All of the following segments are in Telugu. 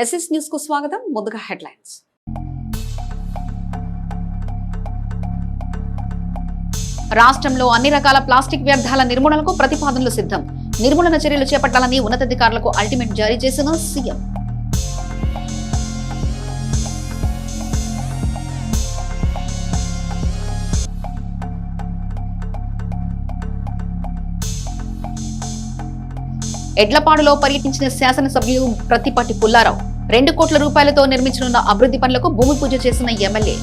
ఎస్ఎస్ న్యూస్ కు స్వాగతం. ముందుగా హెడ్లైన్స్. రాష్ట్రంలో అన్ని రకాల ప్లాస్టిక్ వ్యర్థాల నిర్మూలనకు ప్రతిపాదనలు సిద్ధం. నిర్మూలన చర్యలు చేపట్టాలని ఉన్నతాధికారులకు అల్టిమేట్ జారీ చేసిన సీఎం. ఎడ్లపాడులో పర్యటించిన శాసనసభ్యులు ప్రత్తిపాటి పుల్లారావు 2 కోట్ల రూపాయలతో నిర్మించనున్న అభివృద్ధి పనులకు భూమి పూజ చేసిన ఎమ్మెల్యే.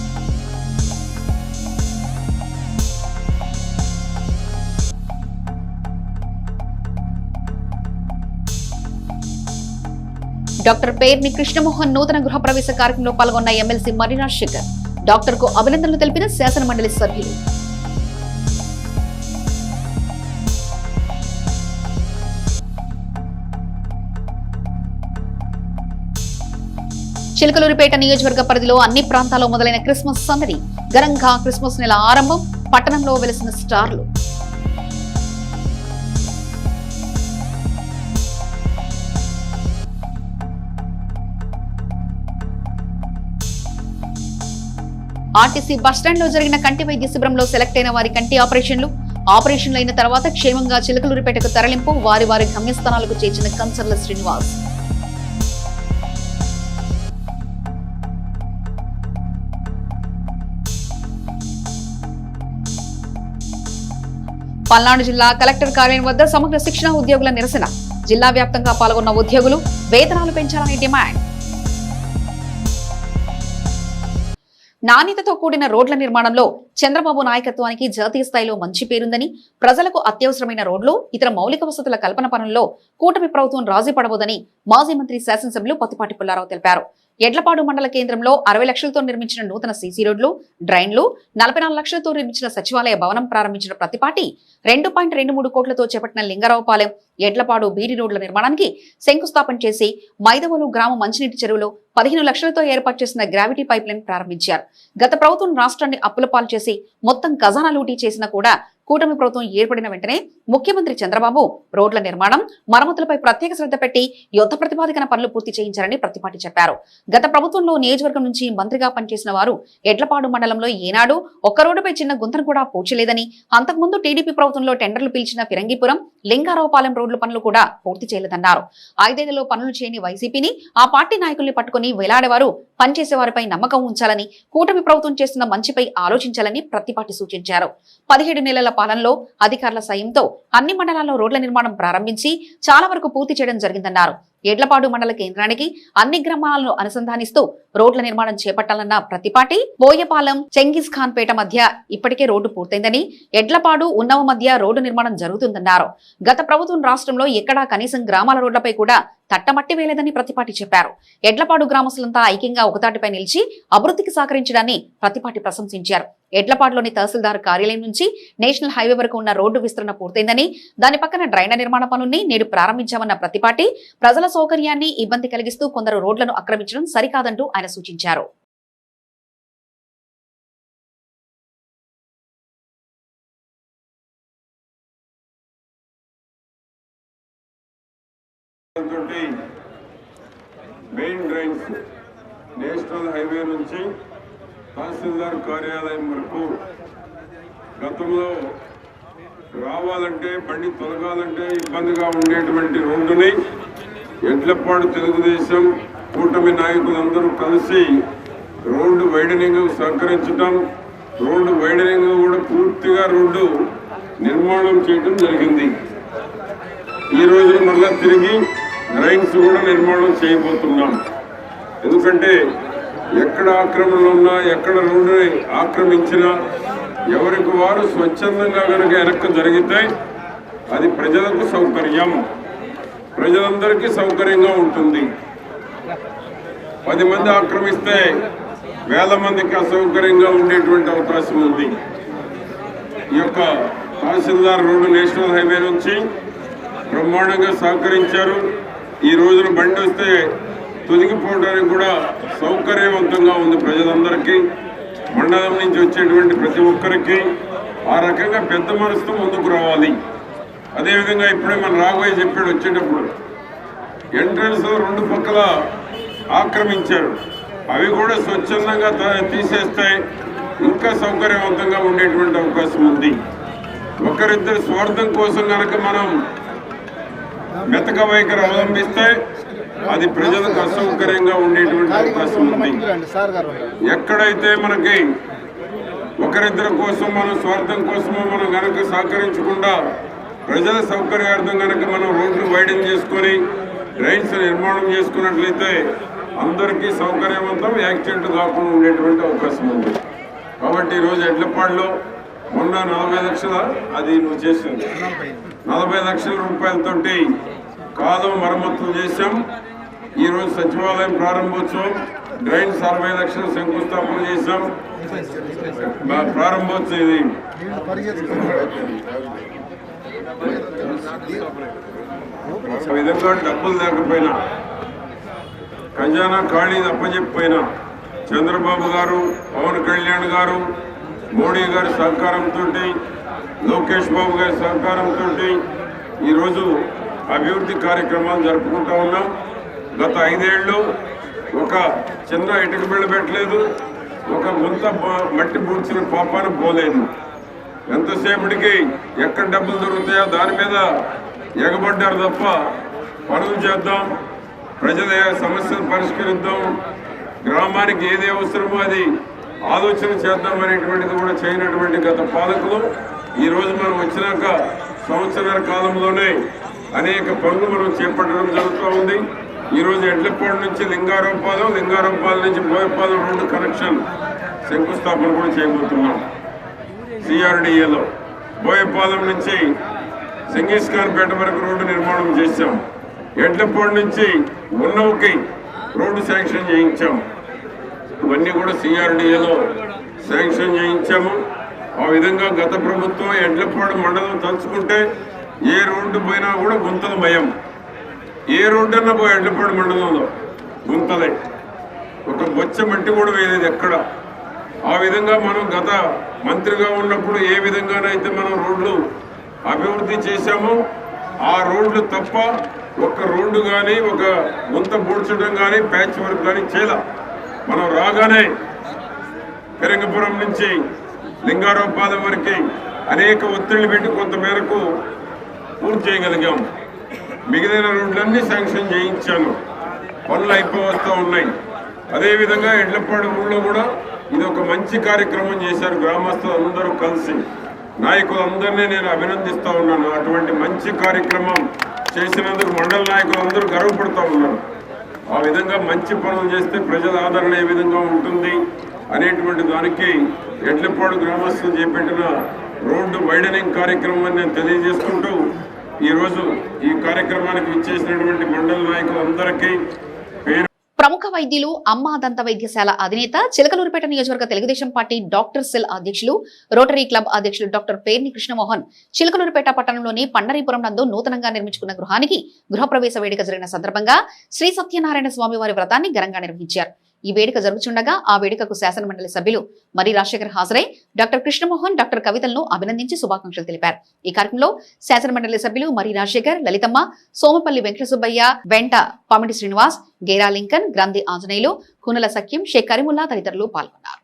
డాక్టర్ పేర్ని కృష్ణమోహన్ నూతన గృహప్రవేశ కార్యక్రమంలో పాల్గొన్న ఎమ్మెల్సీ మర్రి రాజశేఖర్. డాక్టర్ కు అభినందనలు తెలిపిన శాసనమండలి సభ్యులు. చిలకలూరిపేట నియోజకవర్గ పరిధిలో అన్ని ప్రాంతాల్లో మొదలైన క్రిస్మస్ సందడి. ఘనంగా క్రిస్మస్ నెల ఆరంభం. పట్టణంలో వెలిసిన స్టార్లు. ఆర్టీసీ బస్టాండ్ లో జరిగిన కంటి వైద్య శిబిరంలో సెలెక్ట్ అయిన వారి కంటి ఆపరేషన్లు అయిన తర్వాత క్షేమంగా చిలకలూరిపేటకు తరలింపు. వారి గమ్యస్థానాలకు చేర్చిన కన్సర్ల శ్రీనివాస్. పల్నాడు జిల్లా కలెక్టర్ కార్యాలయం వద్ద సమగ్ర శిక్షణ ఉద్యోగుల నిరసన. జిల్లా వ్యాప్తంగా పాల్గొన్న ఉద్యోగులు వేతనాలు పెంచాలని డిమాండ్. నాణ్యతతో కూడిన రోడ్ల నిర్మాణంలో చంద్రబాబు నాయకత్వానికి జాతీయ స్థాయిలో మంచి పేరుందని, ప్రజలకు అత్యవసరమైన రోడ్లు, ఇతర మౌలిక వసతుల కల్పన పనుల్లో కూటమి ప్రభుత్వం రాజీ పడబోదని మాజీ మంత్రి శాసనసభ్యులు ప్రత్తిపాటి పుల్లారావు తెలిపారు. ఎడ్లపాడు మండల కేంద్రంలో 60 లక్షలతో నిర్మించిన నూతన సీసీ రోడ్లు, డ్రైన్లు, 44 లక్షలతో నిర్మించిన సచివాలయ భవనం ప్రారంభించిన ప్రత్తిపాటి 2.23 కోట్లతో చేపట్టిన లింగరావుపాలెం, ఎడ్లపాడు బీడి రోడ్ల నిర్మాణానికి శంకుస్థాపన చేసి మైదవోలు గ్రామ మంచినీటి చెరువులో 15 లక్షలతో ఏర్పాటు చేసిన గ్రావిటీ పైప్ లైన్ ప్రారంభించారు. గత ప్రభుత్వం రాష్ట్రాన్ని అప్పుల పాలు చేసి మొత్తం ఖజానా లూటీ చేసినా కూడా కూటమి ప్రభుత్వం ఏర్పడిన వెంటనే ముఖ్యమంత్రి చంద్రబాబు రోడ్ల నిర్మాణం, మరమ్మతులపై ప్రత్యేక శ్రద్ధ పెట్టి యుద్ధ ప్రతిపాదికన పనులు పూర్తి చేయించారని ప్రత్తిపాటి చెప్పారు. గత ప్రభుత్వంలో నియోజకవర్గం నుంచి మంత్రిగా పనిచేసిన వారు ఎడ్లపాడు మండలంలో ఏనాడు ఒక్క రోడ్డుపై చిన్న గుంతను కూడా పూడ్చలేదని, అంతకుముందు టీడీపీ ప్రభుత్వంలో టెండర్లు పిలిచిన ఫిరంగిపురం, లింగారావుపాలెం రోడ్ల పనులు కూడా పూర్తి చేయలేదన్నారు. 5 ఏళ్లలో పనులు చేయని వైసీపీని, ఆ పార్టీ నాయకుల్ని పట్టుకుని వేలాడేవారు పనిచేసేవారిపై నమ్మకం ఉంచాలని, కూటమి ప్రభుత్వం చేస్తున్న మంచిపై ఆలోచించాలని ప్రత్తిపాటి సూచించారు. 17 నెలల పాలనలో అధికారుల సాయంతో అన్ని మండలాల్లో రోడ్ల నిర్మాణం ప్రారంభించి చాలా వరకు పూర్తి చేయడం జరిగిందన్నారు. ఎడ్లపాడు మండల కేంద్రానికి అన్ని గ్రామాలను అనుసంధానిస్తూ రోడ్ల నిర్మాణం చేపట్టాలన్న ప్రత్తిపాటి, బోయపాలెం, చెంగిస్ ఖాన్ పేట మధ్య ఇప్పటికే రోడ్డు పూర్తయిందని, ఎడ్లపాడు, ఉన్నవ మధ్య రోడ్డు నిర్మాణం జరుగుతుందన్నారు. గత ప్రభుత్వం రాష్ట్రంలో ఎక్కడా కనీసం గ్రామాల రోడ్లపై కూడా తట్టమట్టి వేయలేదని ప్రత్తిపాటి చెప్పారు. ఎడ్లపాడు గ్రామస్తులంతా ఐక్యంగా ఒకతాటిపై నిలిచి అభివృద్ధికి సహకరించడాన్ని ప్రత్తిపాటి ప్రశంసించారు. ఎడ్లపాడులోని తహసీల్దార్ కార్యాలయం నుంచి నేషనల్ హైవే వరకు ఉన్న రోడ్డు విస్తరణ పూర్తయిందని, దాని పక్కన డ్రైనేజ్ నిర్మాణ పనుల్ని నేడు ప్రారంభించామన్న ప్రత్తిపాటి, ప్రజల సౌకర్యాన్ని ఇబ్బంది కలిగిస్తూ కొందరు రోడ్లను ఆక్రమించడం సరికాదంటూ ఆయన సూచించారు. మెయిన్ డ్రైన్స్ నేషనల్ హైవే నుంచి తహసీల్దార్ కార్యాలయం వరకు గతంలో రావాలంటే బండి తొలగాలంటే ఇబ్బందిగా ఉండేటువంటి రోడ్డుని ఎడ్లపాడు తెలుగుదేశం కూటమి నాయకులందరూ కలిసి రోడ్డు వైడనింగ్ సహకరించడం, రోడ్డు వైడనింగ్ కూడా పూర్తిగా రోడ్డు నిర్మాణం చేయడం జరిగింది. ఈ రోజు మళ్ళా తిరిగి డ్రైన్స్ కూడా నిర్మాణం చేయబోతున్నాం. ఎందుకంటే ఎక్కడ ఆక్రమణలు ఉన్నా, ఎక్కడ రోడ్డుని ఆక్రమించినా ఎవరికి వారు స్వచ్ఛందంగా కనుక వెనక్కి జరిగితే అది ప్రజలకు సౌకర్యం, ప్రజలందరికీ సౌకర్యంగా ఉంటుంది. 10 మంది ఆక్రమిస్తే వేల మందికి అసౌకర్యంగా ఉండేటువంటి అవకాశం ఉంది. ఈ యొక్క తహసీల్దార్ రోడ్డు నేషనల్ హైవే నుంచి బ్రహ్మాండంగా సహకరించారు. ఈ రోజున బండి వస్తే తొలగిపోవడానికి కూడా సౌకర్యవంతంగా ఉంది ప్రజలందరికీ, మండలం నుంచి వచ్చేటువంటి ప్రతి ఒక్కరికి. ఆ రకంగా పెద్ద మనసుతో ముందుకు రావాలి. అదేవిధంగా ఇప్పుడే మన రాఘవయ్య చెప్పాడు వచ్చేటప్పుడు, ఎంట్రన్స్ 2 పక్కల ఆక్రమించారు. అవి కూడా స్వచ్ఛందంగా తీసేస్తే ఇంకా సౌకర్యవంతంగా ఉండేటువంటి అవకాశం ఉంది. ఒకరిద్దరు స్వార్థం కోసం కనుక మనం మెతక వైఖరి అవలంబిస్తే అది ప్రజలకు అసౌకర్యంగా ఉండేటువంటి అవకాశం ఉంది. ఎక్కడైతే మనకి ఒకరిద్దరి కోసం మనం స్వార్థం కోసమో మనం కనుక సహకరించకుండా ప్రజల సౌకర్యార్థం కనుక మనం రోడ్లు వైడెన్ చేసుకొని డ్రైన్స్ నిర్మాణం చేసుకున్నట్లయితే అందరికీ సౌకర్యవంతం, యాక్సిడెంట్ కాకుండా ఉండేటువంటి అవకాశం ఉంది. కాబట్టి ఈరోజు ఎడ్లపాడులో మొన్న 40 లక్షల అది నువ్వు చేసింది 40 లక్షల రూపాయలతోటి కాలువ మరమ్మతులు చేశాం. ఈరోజు సచివాలయం ప్రారంభోత్సవం, డ్రైన్స్ 60 లక్షలు శంకుస్థాపన చేశాం. ప్రారంభోత్సవం ఇది విధంగా డబ్బులు లేకపోయినా ఖజానా ఖాళీ అప్పచెప్పిపోయినా చంద్రబాబు గారు, పవన్ కళ్యాణ్ గారు, మోడీ గారి సహకారంతో, లోకేష్ బాబు గారి సహకారంతో ఈరోజు అభివృద్ధి కార్యక్రమాలు జరుపుకుంటా ఉన్నాం. గత 5 ఏళ్ళు ఒక చిన్న ఇటుక బిళ్ళ పెట్టలేదు, ఒక గుంత మట్టి పూడ్చిన పాపాన పోలేదు. ఎంతసేపటికి ఎక్కడ డబ్బులు దొరుకుతాయో దాని మీద ఎగబడ్డారు తప్ప పనులు చేద్దాం, ప్రజల సమస్యలు పరిష్కరిద్దాం, గ్రామానికి ఏది అవసరమో అది ఆలోచన చేద్దాం అనేటువంటిది కూడా చేయనటువంటి గత పాలకులు ఈరోజు మనం వచ్చినాక సంవత్సరాల కాలంలోనే అనేక పనులు మనం చేపట్టడం జరుగుతూ ఉంది. ఈరోజు ఎడ్లపాడు నుంచి లింగారావుపాలెం, లింగారావుపాలెం నుంచి బోయపాలెం రోడ్డు కనెక్షన్ శంకుస్థాపన కూడా చేయబోతున్నాం. సిఆర్డిఏలో బోయపాలెం నుంచి సింగిస్ ఖాన్పేట వరకు రోడ్డు నిర్మాణం చేశాం. ఎడ్లపాడు నుంచి ఉన్నవుకి రోడ్డు శాంక్షన్ చేయించాం. ఇవన్నీ కూడా సిఆర్డిఏలో శాంక్షన్ చేయించాము. ఆ విధంగా గత ప్రభుత్వం ఎడ్లపాడు మండలం తలుచుకుంటే ఏ రోడ్డు పోయినా కూడా గుంతల భయం. ఏ రోడ్డు అన్నా పోయి ఎడ్లపాడు మండలంలో గుంతలే, ఒక బొచ్చ మట్టి కూడా వేయలేదు ఎక్కడ. ఆ విధంగా మనం గత మంత్రిగా ఉన్నప్పుడు ఏ విధంగానైతే మనం రోడ్లు అభివృద్ధి చేశామో ఆ రోడ్లు తప్ప ఒక రోడ్డు కానీ ఒక గుంత పూడ్చడం కానీ ప్యాచ్ వర్క్ కానీ చేయలే. మనం రాగానే పెరంగపురం నుంచి లింగారావుపాలెం వరకు అనేక ఒత్తిళ్లు పెట్టి కొంతమేరకు పూర్తి చేయగలిగాం. మిగిలిన రోడ్లన్నీ శాంక్షన్ చేయించాను, పనులు అయిపోవస్తూ ఉన్నాయి. అదేవిధంగా ఎడ్లపాడు ఊళ్ళో కూడా ఇది ఒక మంచి కార్యక్రమం చేశారు. గ్రామస్తులు అందరూ కలిసి, నాయకులందరినీ నేను అభినందిస్తూ ఉన్నాను. అటువంటి మంచి కార్యక్రమం చేసినందుకు మండల నాయకులు అందరూ గర్వపడుతూ ఉన్నారు. ఆ విధంగా మంచి పనులు చేస్తే ప్రజల ఆదరణ ఏ విధంగా ఉంటుంది అనేటువంటి దానికి ఎడ్లపాడు గ్రామస్తులు చేపట్టిన రోడ్డు వైడనింగ్ కార్యక్రమాన్ని నేను తెలియజేసుకుంటూ ఈరోజు ఈ కార్యక్రమానికి విచ్చేసినటువంటి మండల నాయకులందరికీ ప్రముఖ వైద్యులు అమ్మా దంత వైద్యశాల అధినేత చిలకలూరుపేట నియోజకవర్గ తెలుగుదేశం పార్టీ డాక్టర్ సెల్ అధ్యక్షులు, రోటరీ క్లబ్ అధ్యక్షులు డాక్టర్ పేర్ని కృష్ణమోహన్ చిలకలూరుపేట పట్టణంలోని పండరీపురం నందు నూతనంగా నిర్మించుకున్న గృహానికి గృహప్రవేశ వేడుక జరిగిన సందర్భంగా శ్రీ సత్యనారాయణ స్వామి వారి వ్రతాన్ని ఘనంగా నిర్వహించారు. ఈ వేడుక జరుగుతుండగా ఆ వేడుకకు శాసనమండలి సభ్యులు మరి రాజశేఖర్ హాజరై డాక్టర్ కృష్ణమోహన్, డాక్టర్ కవితలను అభినందించి శుభాకాంక్షలు తెలిపారు. ఈ కార్యక్రమంలో శాసనమండలి సభ్యులు మరి రాజశేఖర్, లలితమ్మ, సోమపల్లి వెంకట సుబ్బయ్య, వెంట పామిడి శ్రీనివాస్, గేరా లింకన్, గ్రంథి ఆంజనేయులు, కునల సఖ్యం, షేక్ కరీముల్లా తదితరులు పాల్గొన్నారు.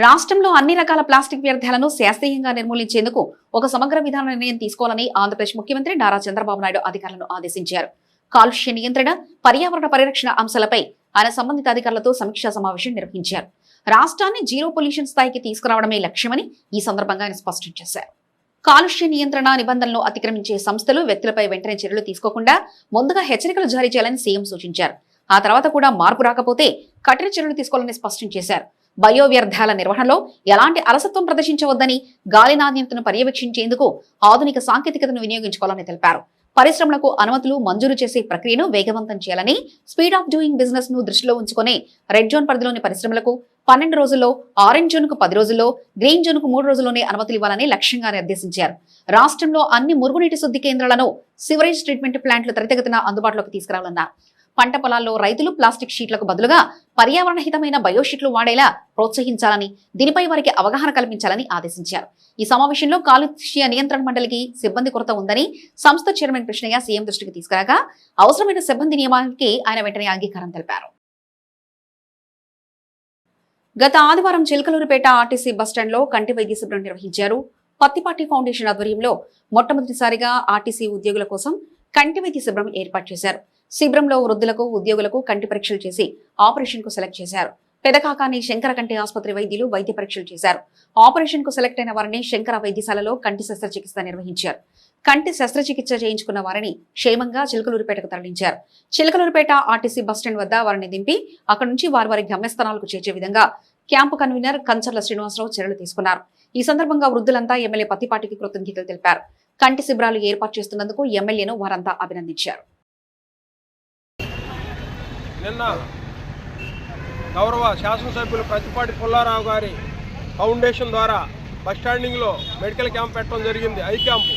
రాష్ట్రంలో అన్ని రకాల ప్లాస్టిక్ వ్యర్థాలను శాస్త్రీయంగా నిర్మూలించేందుకు ఒక సమగ్ర విధాన నిర్ణయం తీసుకోవాలని ఆంధ్రప్రదేశ్ ముఖ్యమంత్రి నారా చంద్రబాబు నాయుడు అధికారులను ఆదేశించారు. కాలుష్య నియంత్రణ, పర్యావరణ పరిరక్షణ అంశాలపై ఆయన సంబంధిత అధికారులతో సమీక్షా సమావేశం నిర్వహించారు. రాష్ట్రాన్ని జీరో పొల్యూషన్ స్థాయికి తీసుకురావడమే లక్ష్యమని ఈ సందర్భంగా ఆయన స్పష్టం చేశారు. కాలుష్య నియంత్రణ నిబంధనలను అతిక్రమించే సంస్థలు, వ్యక్తులపై వెంటనే చర్యలు తీసుకోకుండా ముందుగా హెచ్చరికలు జారీ చేయాలని సీఎం సూచించారు. ఆ తర్వాత కూడా మార్పు రాకపోతే కఠిన చర్యలు తీసుకోవాలని స్పష్టం చేశారు. బయో వ్యర్థాల నిర్వహణలో ఎలాంటి అలసత్వం ప్రదర్శించవద్దని, గాలి నాణ్యతను పర్యవేక్షించేందుకు ఆధునిక సాంకేతికతను వినియోగించుకోవాలని తెలిపారు. పరిశ్రమలకు అనుమతులు మంజూరు చేసే ప్రక్రియను వేగవంతం చేయాలని, స్పీడ్ ఆఫ్ డూయింగ్ బిజినెస్ ను దృష్టిలో ఉంచుకుని రెడ్ జోన్ పరిధిలోని పరిశ్రమలకు 12 రోజుల్లో, ఆరెంజ్ జోన్ కు 10 రోజుల్లో, గ్రీన్ జోన్ కు 3 రోజుల్లోనే అనుమతులు ఇవ్వాలని లక్ష్యంగా నిర్దేశించారు. రాష్ట్రంలో అన్ని మురుగునీటి శుద్ధి కేంద్రాలను, సివరేజ్ ట్రీట్మెంట్ ప్లాంట్లు త్వరితగతిన అందుబాటులోకి తీసుకురావాలన్నారు. పంట పొలాల్లో రైతులు ప్లాస్టిక్ షీట్లకు బదులుగా పర్యావరణ హితమైన బయోషీట్లు వాడేలా ప్రోత్సహించాలని, దీనిపై వారికి అవగాహన కల్పించాలని ఆదేశించారు. ఈ సమావేశంలో కాలుష్య నియంత్రణ మండలికి సిబ్బంది కొరత ఉందని సంస్థ చైర్మన్ కృష్ణయ్య సీఎం దృష్టికి తీసుకురాగా అవసరమైన సిబ్బంది నియమానికి ఆయన వెంటనే అంగీకారం తెలిపారు. గత ఆదివారం చిలకలూరుపేట ఆర్టీసీ బస్టాండ్లో కంటి వైద్య శిబిరం నిర్వహించారు. పత్తిపాటి ఫౌండేషన్ ఆధ్వర్యంలో మొట్టమొదటిసారిగా ఆర్టీసీ ఉద్యోగుల కోసం కంటి వైద్య శిబిరం ఏర్పాటు చేశారు. శిబిరంలో వృద్ధులకు, ఉద్యోగులకు కంటి పరీక్షలు చేసి ఆపరేషన్ కు సెలెక్ట్ చేశారు. పెదకాకాని శంకర కంటి ఆసుపత్రి వైద్యులు వైద్య పరీక్షలు చేశారు. ఆపరేషన్ కు సెలెక్ట్ అయిన వారిని శంకర వైద్యశాలలో కంటి శస్త్రచికిత్స నిర్వహించారు. కంటి శస్త్రచికిత్స చేయించుకున్న వారిని క్షేమంగా చిలకలూరుపేటకు తరలించారు. చిలకలూరుపేట ఆర్టీసీ బస్టాండ్ వద్ద వారిని దింపి అక్కడి నుంచి వారి గమ్యస్థానాలకు చేర్చే విధంగా క్యాంపు కన్వీనర్ కంచర్ల శ్రీనివాసరావు చర్యలు తీసుకున్నారు. ఈ సందర్భంగా వృద్ధులంతా ఎమ్మెల్యే పత్తిపాటికి కృతజ్ఞతలు తెలిపారు. కంటి శిబిరాలు ఏర్పాటు చేస్తున్నందుకు ఎమ్మెల్యేను వారంతా అభినందించారు. నిన్న గౌరవ శాసనసభ్యులు పత్తిపాటి పుల్లారావు గారి ఫౌండేషన్ ద్వారా బస్టాండింగ్లో మెడికల్ క్యాంప్ పెట్టడం జరిగింది. ఐ క్యాంపు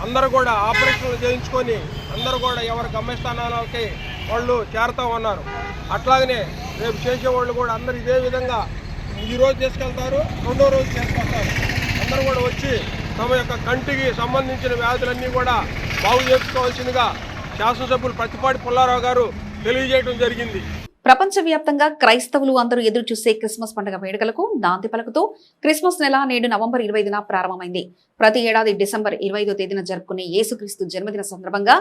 అందరూ కూడా ఆపరేషన్లు చేయించుకొని అందరూ కూడా ఎవరి గమ్యస్థానాలకి వాళ్ళు చేరుతూ ఉన్నారు. అట్లాగనే రేపు చేసేవాళ్ళు కూడా అందరూ ఇదే విధంగా ఈరోజు తీసుకెళ్తారు, రెండో రోజు చేసుకొస్తారు. అందరూ కూడా వచ్చి తమ యొక్క కంటికి సంబంధించిన వ్యాధులన్నీ కూడా బాగు చేసుకోవాల్సిందిగా శాసనసభ్యులు పత్తిపాటి పుల్లారావు గారు తెలియజేయడం జరిగింది. ప్రపంచవ్యాప్తంగా క్రైస్తవులు అందరూ ఎదురు చూసే క్రిస్మస్ పండుగ వేడుకలకు నాంది పలుకుతూ క్రిస్మస్ నెల నేడు నవంబర్ 25న ప్రారంభమైంది. ప్రతి ఏడాది డిసెంబర్ 25వ తేదీన జరుపుకునే యేసుక్రీస్తు జన్మదిన సందర్భంగా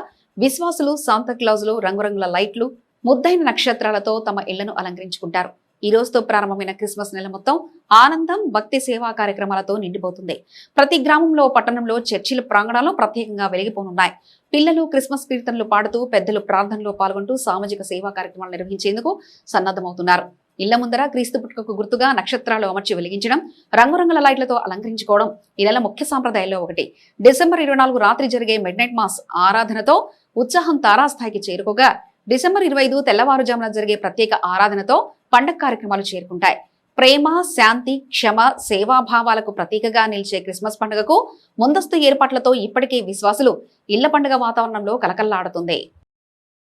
విశ్వాసులు శాంతాక్లాజులు రంగురంగుల లైట్లు, ముద్దైన నక్షత్రాలతో తమ ఇళ్లను అలంకరించుకుంటారు. ఈ రోజుతో ప్రారంభమైన క్రిస్మస్ నెల మొత్తం ఆనందం, భక్తి సేవా కార్యక్రమాలతో నిండిపోతుంది. ప్రతి గ్రామంలో, పట్టణంలో చర్చిల ప్రాంగణాల్లో ప్రత్యేకంగా వెలిగిపోనున్నాయి. పిల్లలు క్రిస్మస్ కీర్తనలు పాడుతూ, పెద్దలు ప్రార్థనలో పాల్గొంటూ సామాజిక సేవా కార్యక్రమాలు నిర్వహించేందుకు సన్నద్ధమవుతున్నారు. ఇళ్ల ముందర క్రీస్తు పుట్టుకకు గుర్తుగా నక్షత్రాలు అమర్చి వెలిగించడం, రంగురంగుల లైట్లతో అలంకరించుకోవడం ఈ నెల ముఖ్య సాంప్రదాయాల్లో ఒకటి. డిసెంబర్ 24 రాత్రి జరిగే మిడ్ నైట్ మాస్ ఆరాధనతో ఉత్సాహం తారాస్థాయికి చేరుకోగా, డిసెంబర్ 25 తెల్లవారుజామున జరిగే ప్రత్యేక ఆరాధనతో పండగ కార్యక్రమాలు చేరుకుంటాయి. ప్రేమ, శాంతి, క్షమ, సేవాభావాలకు ప్రతీకగా నిలిచే క్రిస్మస్ పండుగకు ముందస్తు ఏర్పాట్లతో ഇപ്പോഴേ విశ్వాసులు ఇళ్ల పండుగ వాతావరణంలో కలకల్లాడుతుంది.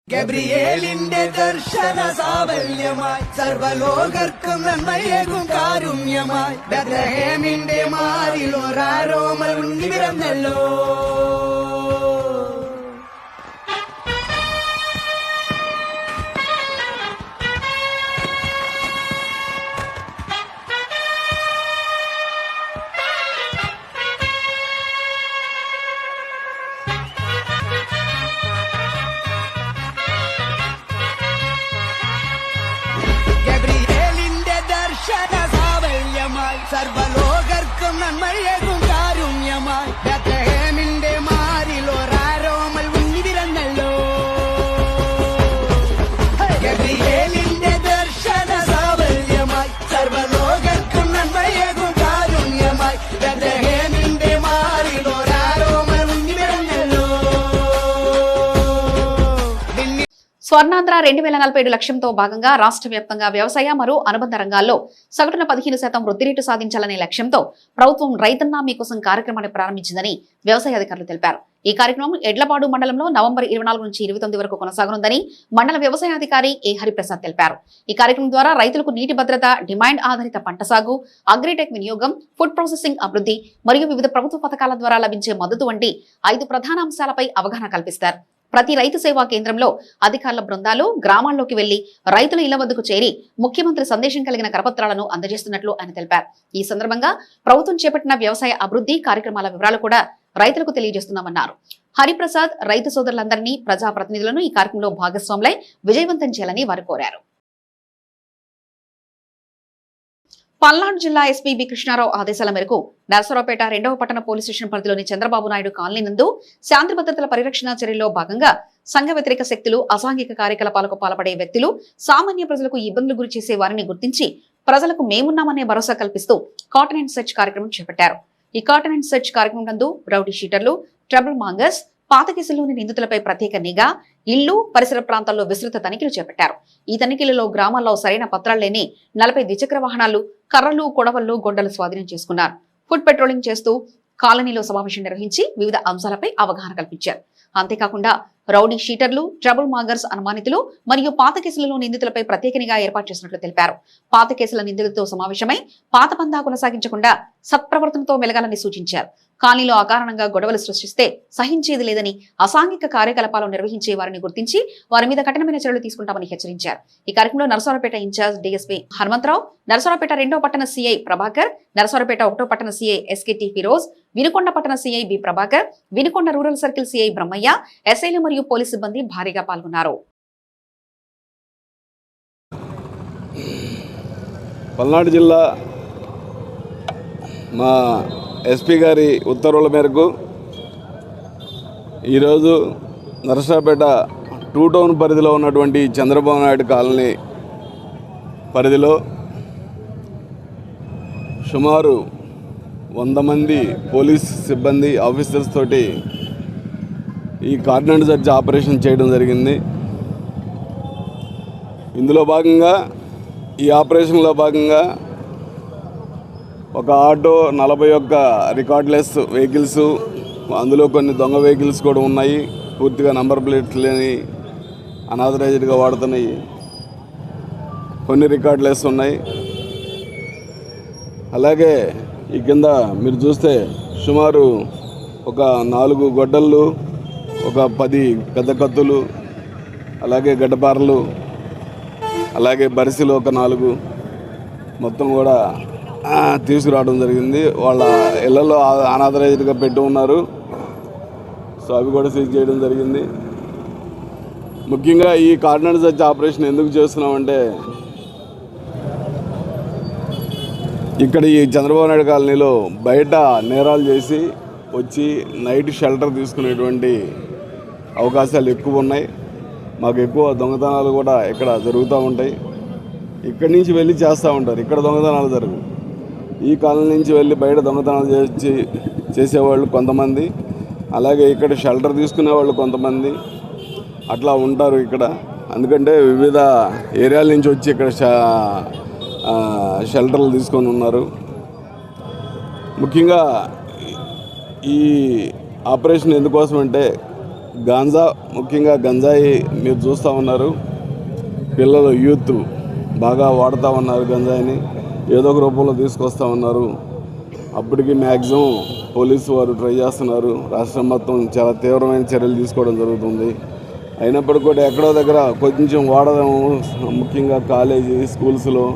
ഗബ്രിയേലിന്റെ ദർശന സാവല്യമായി സർവലോകർക്കും നന്മയേകും കാരുണ്യമായി ബത്ലഹേമിന്റെ മാറിലൊരാരോമൽ ഉണ്ണി പിറന്നല്ലോ. സർവലോകർക്കും നന്മയേകും കാരുണ്യമായി ബത്ലഹേമിന്റെ മാറിലൊരാരോമൽ ഉണ്ണി പിറന്നല്ലോ. ഗബ്രിയേലിന്റെ ദർശന സാവല്യമായി സർവലോകർക്കും നന്മയേകും കാരുണ്യമായി ബത്ലഹേമിന്റെ മാറിലൊരാരോമൽ ഉണ്ണി പിറന്നല്ലോ. స్వర్ణాంధ్ర 2047 లక్ష్యంతో భాగంగా రాష్ట్ర వ్యాప్తంగా వ్యవసాయ మరియు అనుబంధ రంగాల్లో సగటున 15% వృద్ధి రేటు సాధించాలనే లక్ష్యంతో ప్రభుత్వం రైతన్నా మీకోసం కార్యక్రమాన్ని ప్రారంభించిందని వ్యవసాయ అధికారులు తెలిపారు. ఈ కార్యక్రమం ఎడ్లపాడు మండలంలో నవంబర్ 24 నుంచి 29 వరకు కొనసాగనుందని మండల వ్యవసాయ అధికారి ఏ హరిప్రసాద్ తెలిపారు. ఈ కార్యక్రమం ద్వారా రైతులకు నీటి భద్రత, డిమాండ్ ఆధారిత పంట సాగు, అగ్రిటెక్ వినియోగం, ఫుడ్ ప్రాసెసింగ్ అభివృద్ధి మరియు వివిధ ప్రభుత్వ పథకాల ద్వారా లభించే మద్దతు వంటి 5 ప్రధాన అంశాలపై అవగాహన కల్పిస్తారు. ప్రతి రైతు సేవా కేంద్రంలో అధికారుల బృందాలు గ్రామాల్లోకి వెళ్లి రైతుల ఇళ్ల వద్దకు చేరి ముఖ్యమంత్రి సందేశం కలిగిన కరపత్రాలను అందజేస్తున్నట్లు ఆయన తెలిపారు. ఈ సందర్భంగా ప్రభుత్వం చేపట్టిన వ్యవసాయ అభివృద్ధి కార్యక్రమాల వివరాలు కూడా రైతులకు తెలియజేస్తున్నామన్నారు. హరిప్రసాద్ రైతు సోదరులందరినీ, ప్రజాప్రతినిధులను ఈ కార్యక్రమంలో భాగస్వాములై విజయవంతం చేయాలని వారు కోరారు. పల్నాడు జిల్లా ఎస్పీ బి కృష్ణారావు ఆదేశాల మేరకు నరసరావుపేట 2వ పట్టణ పోలీస్ స్టేషన్ పరిధిలోని చంద్రబాబు నాయుడు కాలనీ నందు శాంతి భద్రతల పరిరక్షణ చర్యల్లో భాగంగా సంఘ వ్యతిరేక శక్తులు, అసాంఘిక కార్యకలాపాలకు పాల్పడే వ్యక్తులు, సామాన్య ప్రజలకు ఇబ్బందులు గురి చేసే వారిని గుర్తించి ప్రజలకు మేమున్నామనే భరోసా కల్పిస్తూ కాటన్ అండ్ సెర్చ్ కార్యక్రమం చేపట్టారు. ఈ కాటన్ అండ్ సెర్చ్ కార్యక్రమం నందు రౌడీ షీటర్లు, ట్రబుల్ మాంగర్స్, పాత కేసుల్లోని నిందితులపై ప్రత్యేక నిఘా, ఇళ్లు, పరిసర ప్రాంతాల్లో విస్తృత తనిఖీలు చేపట్టారు. ఈ తనిఖీలలో గ్రామాల్లో సరైన పత్రాలు లేని 40 ద్విచక్ర వాహనాలు, కర్రలు, కొడవళ్లు, గొడ్డలు స్వాధీనం చేసుకున్నారు. ఫుడ్ పెట్రోలింగ్ చేస్తూ కాలనీలో సమావేశం నిర్వహించి వివిధ అంశాలపై అవగాహన కల్పించారు. అంతేకాకుండా రౌడీ షీటర్లు, ట్రబుల్ మాగర్స్ అనుమానితులు మరియు పాత కేసులలో నిందితులపై ప్రత్యేక నిఘా ఏర్పాటు చేసినట్లు తెలిపారు. పాత కేసుల నిందితులతో సమావేశమై పాత పందా కొనసాగించకుండా సత్ప్రవర్తనతో మెలగాలని సూచించారు. కాలనీలో అకారణంగా గొడవలు సృష్టిస్తే సహించేది లేదని, అసాంఘిక కార్యకలాపాలు నిర్వహించే వారిని గుర్తించి వారి మీద కఠినమైన చర్యలు తీసుకుంటామని హెచ్చరించారు. ఈ కార్యక్రమంలో నరసరావుపేట ఇన్ఛార్జ్ డీఎస్పీ హనుమంతరావు, నరసరావుపేట 2వ పట్టణ సీఐ ప్రభాకర్, నరసరావుపేట 1వ పట్టణ సీఐ ఎస్కేటి ఫిరోజ్, వినుకొండ పట్టణ CI B Prabhakar, Vinukonda rural circle CI Brahmaiah, ఎస్ఐలు మరియు పోలీసు సిబ్బంది భారీగా పాల్గొన్నారు. పల్నాడు జిల్లా మా ఎస్పీ గారి ఉత్తర్వుల మేరకు ఈరోజు నరసరావుపేట 2 టౌన్ పరిధిలో ఉన్నటువంటి చంద్రబాబు నాయుడు కాలనీ పరిధిలో సుమారు 100 మంది పోలీస్ సిబ్బంది ఆఫీసర్స్ తోటి ఈ కార్డినెంట్ సెర్చ్ ఆపరేషన్ చేయడం జరిగింది. ఇందులో భాగంగా ఈ ఆపరేషన్లో భాగంగా ఒక ఆటో, 41 రికార్డ్లెస్ వెహికల్స్, అందులో కొన్ని దొంగ వెహికల్స్ కూడా ఉన్నాయి. పూర్తిగా నంబర్ ప్లేట్స్ లేని అనాథరైజ్డ్గా వాడుతున్నాయి. కొన్ని రికార్డ్లెస్ ఉన్నాయి. అలాగే ఈ కింద మీరు చూస్తే సుమారు ఒక 4 గొడ్డళ్ళు, ఒక 10 పెద్ద కత్తులు, అలాగే గడ్డపారలు, అలాగే బరిసెలు ఒక 4 మొత్తం కూడా తీసుకురావడం జరిగింది. వాళ్ళ ఇళ్లలో అనాథరైజ్డ్గా పెట్టి ఉన్నారు. సో అవి కూడా సీజ్ చేయడం జరిగింది. ముఖ్యంగా ఈ కార్డినెంట్ సెర్చ్ ఆపరేషన్ ఎందుకు చేస్తున్నామంటే, ఇక్కడ ఈ చంద్రబాబు నాయుడు కాలనీలో బయట నేరాలు చేసి వచ్చి నైట్ షెల్టర్ తీసుకునేటువంటి అవకాశాలు ఎక్కువ ఉన్నాయి. మాకు ఎక్కువ దొంగతనాలు కూడా ఇక్కడ జరుగుతూ ఉంటాయి. ఇక్కడి నుంచి వెళ్ళి చేస్తూ ఉంటారు. ఇక్కడ దొంగతనాలు జరుగు, ఈ కాలనీ నుంచి వెళ్ళి బయట దొంగతనాలు చేసేవాళ్ళు కొంతమంది, అలాగే ఇక్కడ షెల్టర్ తీసుకునే వాళ్ళు కొంతమంది అట్లా ఉంటారు ఇక్కడ. ఎందుకంటే వివిధ ఏరియాల నుంచి వచ్చి ఇక్కడ షెల్టర్లు తీసుకొని ఉన్నారు. ముఖ్యంగా ఈ ఆపరేషన్ ఎందుకోసం అంటే గాంజా, ముఖ్యంగా గంజాయి మీరు చూస్తూ ఉన్నారు. పిల్లలు, యూత్ బాగా వాడుతూ ఉన్నారు గంజాయిని, ఏదో ఒక రూపంలో తీసుకొస్తూ ఉన్నారు. అప్పటికి మ్యాక్సిమం పోలీసు వారు ట్రై చేస్తున్నారు. రాష్ట్రం మొత్తం చాలా తీవ్రమైన చర్యలు తీసుకోవడం జరుగుతుంది. అయినప్పటికీ కూడా ఎక్కడో దగ్గర కొంచెం వాడడం, ముఖ్యంగా కాలేజీ, స్కూల్స్లో,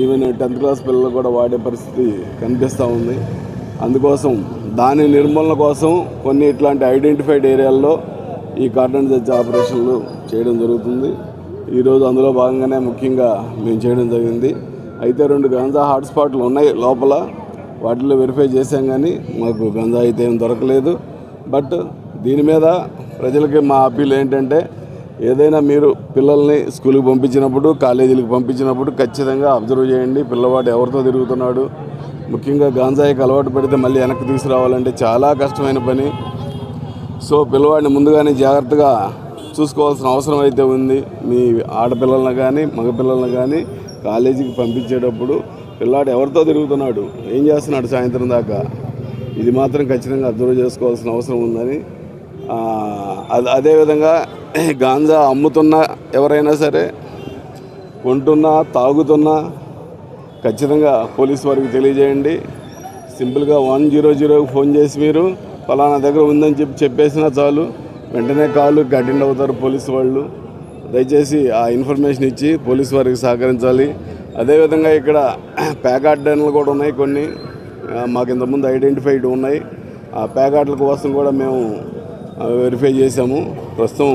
ఈవెన్ 10th క్లాస్ పిల్లలు కూడా వాడే పరిస్థితి కనిపిస్తూ ఉంది. అందుకోసం దాని నిర్మూలన కోసం కొన్ని ఇట్లాంటి ఐడెంటిఫైడ్ ఏరియాల్లో ఈ కార్డినెంట్ సెర్చ్ ఆపరేషన్లు చేయడం జరుగుతుంది. ఈరోజు అందులో భాగంగానే ముఖ్యంగా మేము చేయడం జరిగింది. అయితే 2 గంజా హాట్స్పాట్లు ఉన్నాయి లోపల, వాటిలో వెరిఫై చేసాం కానీ మాకు గంజా అయితే ఏం దొరకలేదు. బట్ దీని మీద ప్రజలకి మా అప్పీల్ ఏంటంటే, ఏదైనా మీరు పిల్లల్ని స్కూల్కి పంపించినప్పుడు, కాలేజీలకు పంపించినప్పుడు ఖచ్చితంగా అబ్జర్వ్ చేయండి. పిల్లవాడు ఎవరితో తిరుగుతున్నాడు. ముఖ్యంగా గాంజాయికి అలవాటు పడితే మళ్ళీ వెనక్కి తీసుకురావాలంటే చాలా కష్టమైన పని. సో పిల్లవాడిని ముందుగానే జాగ్రత్తగా చూసుకోవాల్సిన అవసరం అయితే ఉంది. మీ ఆడపిల్లలను కానీ మగపిల్లలను కానీ కాలేజీకి పంపించేటప్పుడు పిల్లాడు ఎవరితో తిరుగుతున్నాడు, ఏం చేస్తున్నాడు సాయంత్రం దాకా, ఇది మాత్రం ఖచ్చితంగా అబ్జర్వ్ చేసుకోవాల్సిన అవసరం ఉందని. అదేవిధంగా గాంజా అమ్ముతున్నా, ఎవరైనా సరే కొంటున్నా, తాగుతున్నా ఖచ్చితంగా పోలీసు వారికి తెలియజేయండి. సింపుల్గా 100కి ఫోన్ చేసి మీరు ఫలానా దగ్గర ఉందని చెప్పేసినా చాలు, వెంటనే కాల్కి అటెండ్ అవుతారు పోలీసు వాళ్ళు. దయచేసి ఆ ఇన్ఫర్మేషన్ ఇచ్చి పోలీసు వారికి సహకరించాలి. అదేవిధంగా ఇక్కడ ప్యాకార్డన్లు కూడా ఉన్నాయి, కొన్ని మాకు ఇంతకుముందు ఐడెంటిఫైడ్ ఉన్నాయి. ఆ ప్యాకార్డుల కోసం కూడా మేము వెరిఫై చేసాము. ప్రస్తుతం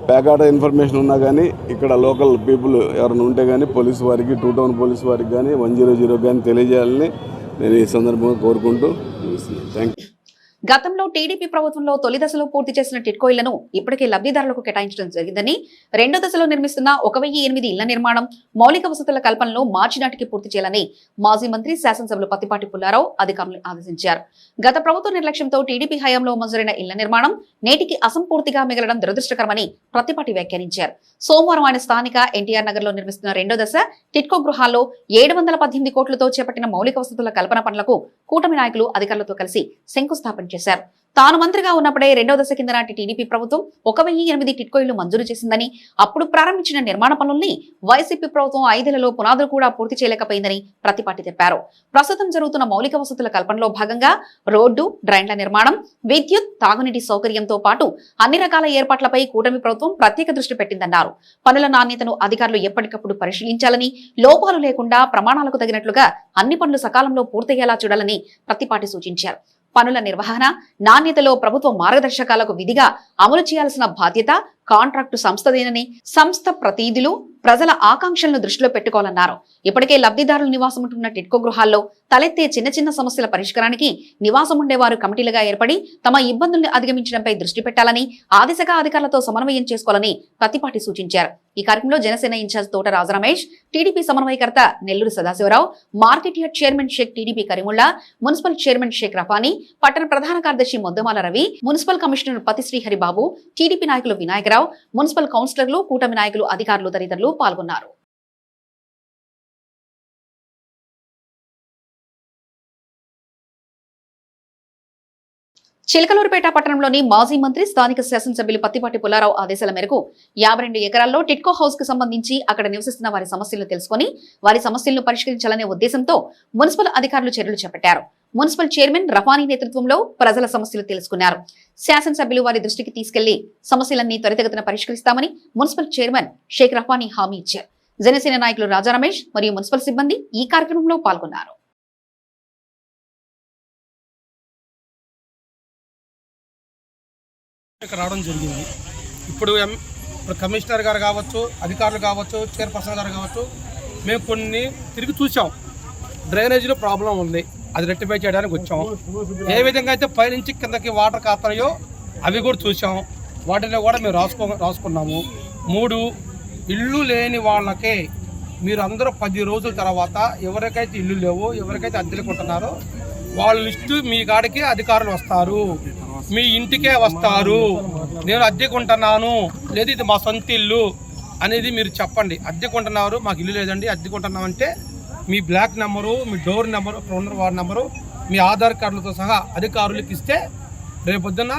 ప్యాకార్డ్ ఇన్ఫర్మేషన్ ఉన్నా కానీ ఇక్కడ లోకల్ పీపుల్ ఎవరైనా ఉంటే కానీ పోలీసు వారికి, 2 టౌన్ పోలీసు వారికి కానీ 100 కానీ తెలియజేయాలని నేను ఈ సందర్భంగా కోరుకుంటూ థ్యాంక్ యూ. గతంలో టీడీపీ ప్రభుత్వంలో తొలి దశలో పూర్తి చేసిన టిడ్కో ఇళ్లను ఇప్పటికే లబ్ధిదారులకు కేటాయించడం జరిగిందని, రెండో దశలో నిర్మిస్తున్న 1008 ఇళ్ల నిర్మాణం, మౌలిక వసతుల కల్పనలో మార్చి నాటికి పూర్తి చేయాలని మాజీ మంత్రి శాసనసభ్యులు పత్తిపాటి పుల్లారావు అధికారులను ఆదేశించారు. గత ప్రభుత్వ నిర్లక్ష్యంతో టీడీపీ హయాంలో మంజూరైన ఇళ్ల నిర్మాణం నేటికి అసంపూర్తిగా మిగలడం దురదృష్టకరమని పత్తిపాటి వ్యాఖ్యానించారు. సోమవారం ఆయన స్థానిక ఎన్టీఆర్ నగర్ లో నిర్మిస్తున్న రెండో దశ టిడ్కో గృహాల్లో 718 కోట్లతో చేపట్టిన మౌలిక వసతుల కల్పన పనులకు కూటమి నాయకులు అధికారులతో కలిసి శంకుస్థాపన చేశారు. తాను మంత్రిగా ఉన్నప్పుడే రెండో దశ కింద నాటి టీడీపీ ప్రభుత్వం 1008 టిడ్కో ఇళ్లు మంజూరు చేసిందని, అప్పుడు ప్రారంభించిన నిర్మాణ పనుల్ని వైసీపీ ప్రభుత్వం 5 ఏళ్లలో పునాదులు కూడా పూర్తి చేయలేకపోయిందని ప్రతిపాటి చెప్పారు. ప్రస్తుతం జరుగుతున్న మౌలిక వసతుల కల్పనలో భాగంగా రోడ్డు, డ్రైన్ల నిర్మాణం, విద్యుత్, తాగునీటి సౌకర్యంతో పాటు అన్ని రకాల ఏర్పాట్లపై కూటమి ప్రభుత్వం ప్రత్యేక దృష్టి పెట్టిందన్నారు. పనుల నాణ్యతను అధికారులు ఎప్పటికప్పుడు పరిశీలించాలని, లోపాలు లేకుండా ప్రమాణాలకు తగినట్లుగా అన్ని పనులు సకాలంలో పూర్తయ్యేలా చూడాలని ప్రతిపాటి సూచించారు. పనుల నిర్వహణ, నాణ్యతలో ప్రభుత్వ మార్గదర్శకాలకు విధిగా అమలు చేయాల్సిన బాధ్యత కాంట్రాక్టు సంస్థదేనని, సంస్థ ప్రతినిధులు ప్రజల ఆకాంక్షలను దృష్టిలో పెట్టుకోవాలన్నారు. ఇప్పటికే లబ్ధిదారులు నివాసం ఉంటున్న టిడ్కో గృహాల్లో తలెత్తే చిన్న చిన్న సమస్యల పరిష్కారానికి నివాసం ఉండేవారు కమిటీలుగా ఏర్పడి తమ ఇబ్బందుల్ని అధిగమించడంపై దృష్టి పెట్టాలని, ఆ దిశగా అధికారులతో సమన్వయం చేసుకోవాలని ప్రతిపాటి సూచించారు. ఈ కార్యక్రమంలో జనసేన ఇన్ఛార్జ్ తోట రాజరమేష్, టీడీపీ సమన్వయకర్త Nellore Sadasivarao, market yard chairman Shaik TDP Karimulla, municipal chairman Shaik Rafani, పట్టణ ప్రధాన కార్యదర్శి మొద్దమాల రవి, మున్సిపల్ కమిషనర్ పతి శ్రీహరిబాబు, టీడీపీ నాయకులు వినాయకరావు, మున్సిపల్ కౌన్సిలర్లు, కూటమి నాయకులు, అధికారులు తదితరులు పాల్గొన్నారు. చిలకలూరుపేట పట్టణంలోని మాజీ మంత్రి స్థానిక శాసనసభ్యులు పత్తిపాటి పుల్లారావు ఆదేశాల మేరకు 52 ఎకరాల్లో టిడ్కో హౌస్ కు సంబంధించి అక్కడ నివసిస్తున్న వారి సమస్యలను తెలుసుకుని వారి సమస్యలను పరిష్కరించాలనే ఉద్దేశంతో మున్సిపల్ అధికారులు చర్యలు చేపట్టారు. మున్సిపల్ చైర్మన్ రఫానీ నేతృత్వంలో ప్రజల సమస్యలు తెలుసుకున్నారు. శాసనసభ్యులు వారి దృష్టికి తీసుకెళ్లి సమస్యలన్నీ త్వరితగతిన పరిష్కరిస్తామని మున్సిపల్ చైర్మన్ షేక్ రఫానీ హామీ ఇచ్చారు. జనసేన నాయకులు రాజా రమేష్ మరియు మున్సిపల్ సిబ్బంది ఈ కార్యక్రమంలో పాల్గొన్నారు. ఇక్కడ రావడం జరిగింది. ఇప్పుడు కమిషనర్ గారు కావచ్చు, అధికారులు కావచ్చు, చైర్పర్సన్ గారు కావచ్చు, మేము కొన్ని తిరిగి చూసాం. డ్రైనేజీలో ప్రాబ్లం ఉంది, అది రెక్టిఫై చేయడానికి వచ్చాం. ఏ విధంగా అయితే పైనుంచి కిందకి వాటర్ కాస్తాయో అవి కూడా చూసాం. వాటిలో కూడా మేము రాసుకున్నాము. 3 ఇళ్ళు లేని వాళ్ళకే మీరు అందరూ 10 రోజుల తర్వాత ఎవరికైతే ఇల్లు లేవో, ఎవరికైతే అద్దెలకు ఉంటున్నారో వాళ్ళ లిస్టు మీ కాడికి అధికారులు వస్తారు, మీ ఇంటికే వస్తారు. నేను అద్దెకుంటున్నాను, లేదు ఇది మా సొంత ఇల్లు అనేది మీరు చెప్పండి. అద్దెకుంటున్నారు, మాకు ఇల్లు లేదండి, అద్దెకుంటున్నాం అంటే మీ బ్లాక్ నెంబరు, మీ డోర్ నెంబరు, అక్కడ ఉన్న వార్డు నెంబరు, మీ ఆధార్ కార్డులతో సహా అధికారులకు ఇస్తే రేపొద్దున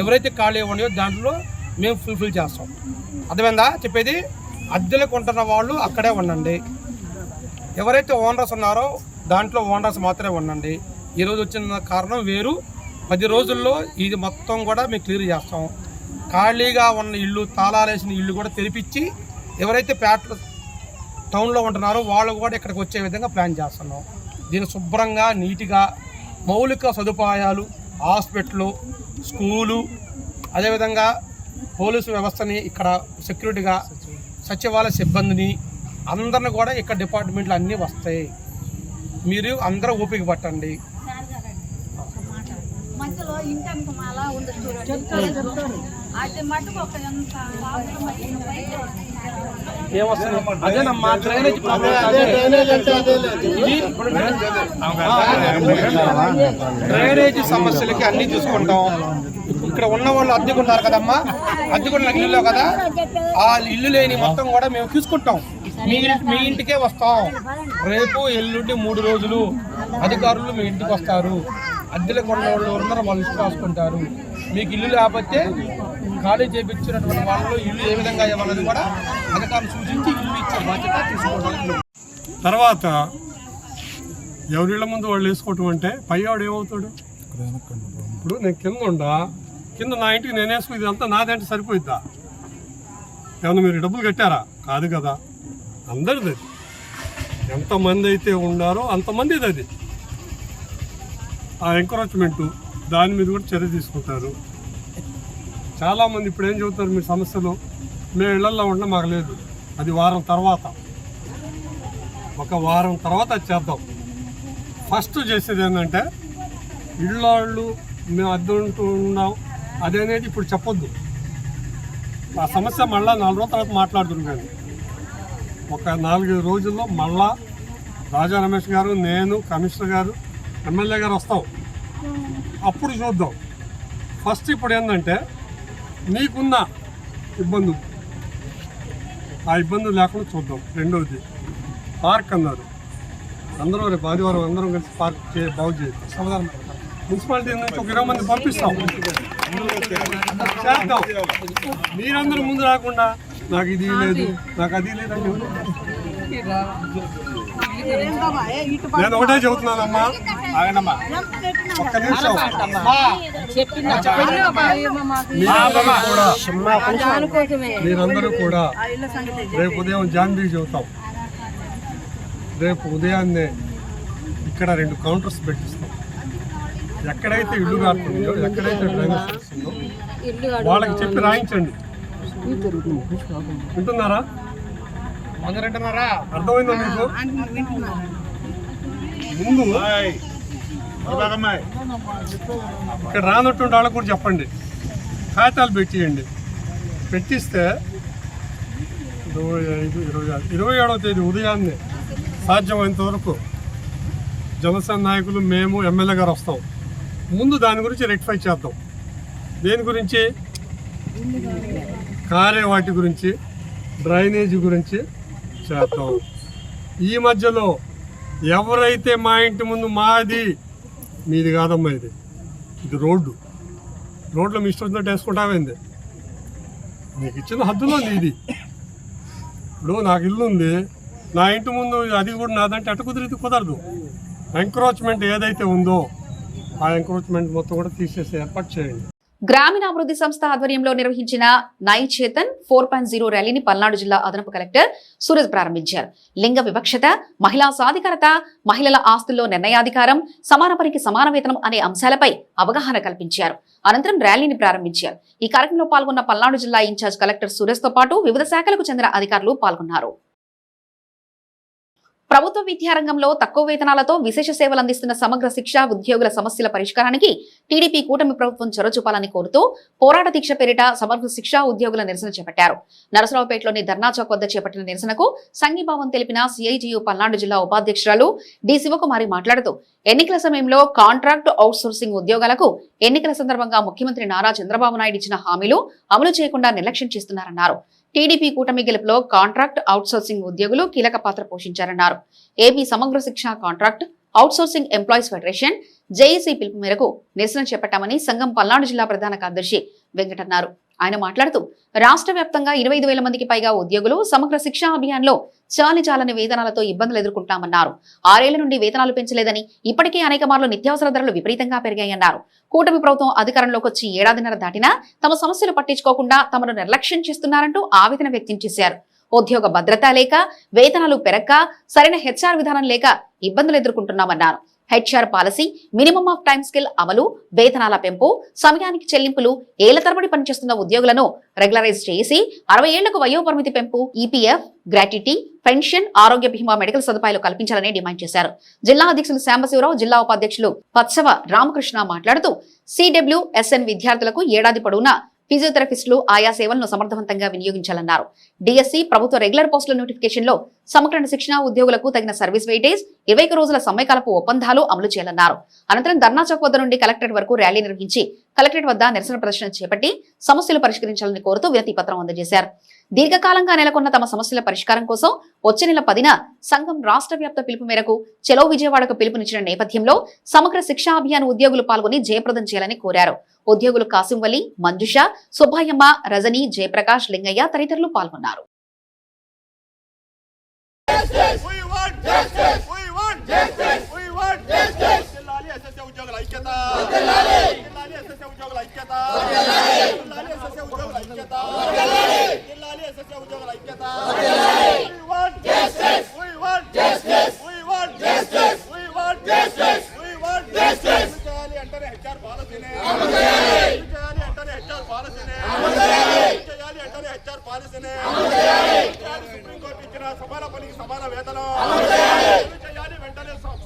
ఎవరైతే ఖాళీ ఉన్నాయో దాంట్లో మేము ఫుల్ఫిల్ చేస్తాం. అర్థమైందా చెప్పేది? అద్దెలకు ఉంటున్న వాళ్ళు అక్కడే ఉండండి. ఎవరైతే ఓనర్స్ ఉన్నారో దాంట్లో ఓనర్స్ మాత్రమే ఉండండి. ఈరోజు వచ్చిన కారణం వేరు. 10 రోజుల్లో ఇది మొత్తం కూడా మేము క్లియర్ చేస్తాం. ఖాళీగా ఉన్న ఇల్లు, తాళాలేసిన ఇల్లు కూడా తెరిపించి ఎవరైతే టౌన్లో ఉంటున్నారో వాళ్ళు కూడా ఇక్కడికి వచ్చే విధంగా ప్లాన్ చేస్తున్నాం. దీన్ని శుభ్రంగా, నీట్గా, మౌలిక సదుపాయాలు, హాస్పిటల్, స్కూలు, అదేవిధంగా పోలీసు వ్యవస్థని, ఇక్కడ సెక్యూరిటీగా సచివాలయ సిబ్బందిని అందరిని కూడా ఇక్కడ డిపార్ట్మెంట్లు అన్నీ వస్తాయి. మీరు అందరూ ఓపిక పట్టండి. మధ్యలో ఇంటి అలా ఉండదు, అది మటుకు ఒక ఏమొస్తుంది అదేనమ్మా, డ్రైనేజ్ డ్రైనేజీ సమస్యలకి అన్నీ చూసుకుంటాం. ఇక్కడ ఉన్న వాళ్ళు అద్దెకుంటారు కదమ్మా, అద్దెకున్న ఇల్లులో కదా, ఆ ఇల్లు లేని మొత్తం కూడా మేము చూసుకుంటాం. మీ ఇంటికే వస్తాం. రేపు ఎల్లుండి 3 రోజులు అధికారులు మీ ఇంటికి వస్తారు. అద్దెలకు ఉన్న వాళ్ళు ఎవరున్నారో వాళ్ళు ఇష్టం రాసుకుంటారు. మీకు ఇల్లు లేకపోతే ఖాళీ చేయించినటువంటి వాళ్ళు ఇల్లు ఏ విధంగా ఇవ్వాలని కూడా అధికారులు సూచించి ఇల్లు ఇచ్చే బాధ్యత తీసుకోవడానికి. తర్వాత ఎవరిళ్ళ ముందు వాళ్ళు వేసుకోవటం అంటే పైవాడు ఏమవుతాడు? ఇప్పుడు నేను కింద నా ఇంటికి నేను వేసుకుని ఇదంతా నాదంటే సరిపోయిద్దా? ఏమన్నా మీరు డబ్బులు కట్టారా? కాదు కదా, అందరిది. ఎంతమంది అయితే ఉన్నారో అంతమందిది అది. ఆ ఎంకరేజ్మెంటు దాని మీద కూడా చర్య తీసుకుంటారు. చాలామంది ఇప్పుడు ఏం చెబుతారు, మీ సమస్యలు మేము ఇళ్లల్లో ఉండడం మాకు లేదు, అది వారం తర్వాత, ఒక వారం తర్వాత అది చేద్దాం. ఫస్ట్ చేసేది ఏంటంటే ఇళ్ళు మేము అద్దుంటున్నాం అదనేది ఇప్పుడు చెప్పొద్దు. ఆ సమస్య మళ్ళీ 4 రోజుల తర్వాత మాట్లాడుతున్నాం. కానీ ఒక 4 రోజుల్లో మళ్ళా రాజా రమేష్ గారు, నేను, కమిషనర్ గారు, ఎమ్మెల్యే గారు వస్తాం. అప్పుడు చూద్దాం. ఫస్ట్ ఇప్పుడు ఏంటంటే మీకున్న ఇబ్బందులు, ఆ ఇబ్బందులు లేకుండా చూద్దాం. రెండవది పార్క్ అన్నారు. అందరూ రేపు ఆదివారం అందరం కలిసి పార్క్ బాగు చేద్దాం. మున్సిపాలిటీ నుంచి ఒక 20 మంది పంపిస్తాం, చేద్దాం. మీరందరూ ముందు రాకుండా నాకు ఇది లేదు, నాకు అది లేదండి. నేను ఒకటే చెబుతున్నానమ్మా, ఒక్క నిమిషం. మీరందరూ కూడా రేపు ఉదయం జాన్బీ చెబుతాం. రేపు ఉదయాన్నే ఇక్కడ 2 కౌంటర్స్ పెట్టిస్తాం. ఎక్కడైతే ఇల్లు కారుతుందో, ఎక్కడైతే డ్రైనేజ్ వస్తుందో వాళ్ళకి చెప్పి రాయించండి. వింటున్నారా? అర్థమైందా మీకు? ముందు ఇక్కడ రానట్టుండి వాళ్ళకు కూడా చెప్పండి, ఖాతాలు పెట్టియండి. పెట్టిస్తే 27వ తేదీ ఉదయాన్నే సాధ్యమైనంత వరకు జనసేన నాయకులు, మేము, ఎమ్మెల్యే గారు వస్తాం. ముందు దాని గురించి రెక్టిఫై చేద్దాం. దేని గురించి? కారే వాటి గురించి, డ్రైనేజీ గురించి చేద్దాం. ఈ మధ్యలో ఎవరైతే మా ఇంటి ముందు మాది, మీది కాదమ్మా, ఇది రోడ్లో మీ ఇష్టం వచ్చినట్టు వేసుకుంటామైంది. నీకు ఇచ్చిన హద్దులో నీది. ఇప్పుడు నాకు ఇల్లు ఉంది, నా ఇంటి ముందు అది కూడా నాదంటే అటు కుదరదు. ఎంక్రోచ్మెంట్ ఏదైతే ఉందో ఆ ఎంక్రోచ్మెంట్ మొత్తం కూడా తీసేసి ఏర్పాటు చేయండి. గ్రామీణాభివృద్ధి సంస్థ ఆధ్వర్యంలో నిర్వహించిన నై చేతన్ 4.0 ర్యాలీని పల్నాడు జిల్లా అదనపు కలెక్టర్ సూరజ్ ప్రారంభించారు. లింగ వివక్షత, మహిళా సాధికారత, మహిళల ఆస్తుల్లో నిర్ణయాధికారం, సమాన పనికి సమాన వేతనం అనే అంశాలపై అవగాహన కల్పించారు. అనంతరం ర్యాలీని ప్రారంభించారు. ఈ కార్యక్రమంలో పాల్గొన్న పల్నాడు జిల్లా ఇన్ఛార్జ్ కలెక్టర్ సూరజ్ తో పాటు వివిధ శాఖలకు చెందిన అధికారులు పాల్గొన్నారు. ప్రభుత్వ విద్యారంగంలో తక్కువ వేతనాలతో విశేష సేవలు అందిస్తున్న సమగ్ర శిక్ష ఉద్యోగుల సమస్యల పరిష్కారానికి టీడీపీ కూటమి ప్రభుత్వం చొరవ చూపాలని కోరుతూ పోరాట దీక్ష పేరిట సమగ్ర శిక్ష ఉద్యోగుల నిరసన చేపట్టారు. నరసరావుపేటలోని ధర్నా చౌక్ వద్ద చేపట్టిన నిరసనకు సంఘీభావం తెలిపిన సిఐటియు పల్నాడు జిల్లా ఉపాధ్యక్షురాలు డి శివకుమారి మాట్లాడుతూ ఎన్నికల సమయంలో కాంట్రాక్ట్ అవుట్సోర్సింగ్ ఉద్యోగాలకు ఎన్నికల సందర్భంగా ముఖ్యమంత్రి నారా చంద్రబాబు నాయుడు ఇచ్చిన హామీలు అమలు చేయకుండా నిర్లక్ష్యం చేస్తున్నారన్నారు. టీడీపీ కూటమి గెలుపులో కాంట్రాక్ట్ అవుట్సోర్సింగ్ ఉద్యోగులు కీలక పాత్ర పోషించారన్నారు. ఏపీ సమగ్ర శిక్ష contract outsourcing employees federation JAC పిలుపు మేరకు నిరసన చేపట్టామని సంఘం పల్నాడు జిల్లా ప్రధాన కార్యదర్శి వెంకట్ అన్నారు. ఆయన మాట్లాడుతూ రాష్ట్ర వ్యాప్తంగా 25,000 మందికి పైగా ఉద్యోగులు సమగ్ర శిక్షా అభియాన్లో చాలని వేతనాలతో ఇబ్బందులు ఎదుర్కొంటామన్నారు. 6 ఏళ్ల నుండి వేతనాలు పెంచలేదని, ఇప్పటికే అనేక మార్లు నిత్యావసర ధరలు విపరీతంగా పెరిగాయన్నారు. కూటమి ప్రభుత్వం అధికారంలోకి వచ్చి 1.5 ఏళ్ల దాటినా తమ సమస్యలు పట్టించుకోకుండా తమను నిర్లక్ష్యం చేస్తున్నారంటూ ఆవేదన వ్యక్తం చేశారు. ఉద్యోగ భద్రత లేక, వేతనాలు పెరక్క, సరైన హెచ్ఆర్ విధానం లేక ఇబ్బందులు ఎదుర్కొంటున్నామన్నారు. HR policy, minimum of time skill అమలు, వేతనాల పెంపు, సమయానికి చెల్లింపులు, ఏళ్ల తరబడి పనిచేస్తున్న ఉద్యోగులను రెగ్యులరైజ్ చేసి 60 ఏళ్లకు వయోపరిమితి పెంపు, ఈపీఎఫ్, గ్రాట్యుటీ, పెన్షన్, ఆరోగ్య బీమా, మెడికల్ సదుపాయాలు కల్పించాలని డిమాండ్ చేశారు. జిల్లా అధ్యక్షులు శాంబశివరావు, జిల్లా ఉపాధ్యక్షులు పత్సవ రామకృష్ణ మాట్లాడుతూ సిడబ్ల్యూఎస్ఎన్ విద్యార్థులకు ఏడాది పొడవునా ఫిజియోథెరపిస్టులు ఆయా సేవలను సమర్థవంతంగా వినియోగించాలన్నారు. డిఎస్సి ప్రభుత్వ రెగ్యులర్ పోస్టుల నోటిఫికేషన్ లో సమగ్ర శిక్షణ ఉద్యోగులకు తగిన సర్వీస్ వెయిటేజ్, 21 రోజుల సమ్మెకాలపు ఒప్పందాలు అమలు చేయాలన్నారు. అనంతరం ధర్నా చౌక్ వద్ద నుండి కలెక్టరేట్ వరకు ర్యాలీ నిర్వహించి కలెక్టరేట్ వద్ద నిరసన ప్రదర్శన చేపట్టి సమస్యలు పరిష్కరించాలని కోరుతూ వినతి పత్రం అందజేశారు. దీర్ఘకాలంగా నెలకొన్న తమ సమస్యల పరిష్కారం కోసం వచ్చే నెల 10న సంఘం రాష్ట్ర వ్యాప్త పిలుపు మేరకు చలో విజయవాడకు పిలుపునిచ్చిన నేపథ్యంలో సమగ్ర శిక్షా అభియాన్ ఉద్యోగులు పాల్గొని జయప్రదం చేయాలని కోరారు. ఉద్యోగులు కాసింవలి, మంజుష, సుబ్బయ్యమ్మ, రజని, జయప్రకాష్, లింగయ్య తదితరులు పాల్గొన్నారు.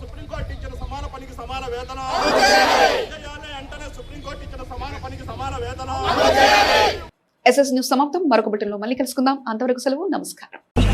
సుప్రీంకోర్టు ఇచ్చిన సమాన పనికి సమాన వేతనం ఎస్ఎస్ న్యూస్ సమాప్తం. మరొక బులెటిన్లో మళ్ళీ కలుసుకుందాం. అంతవరకు సెలవు. నమస్కారం.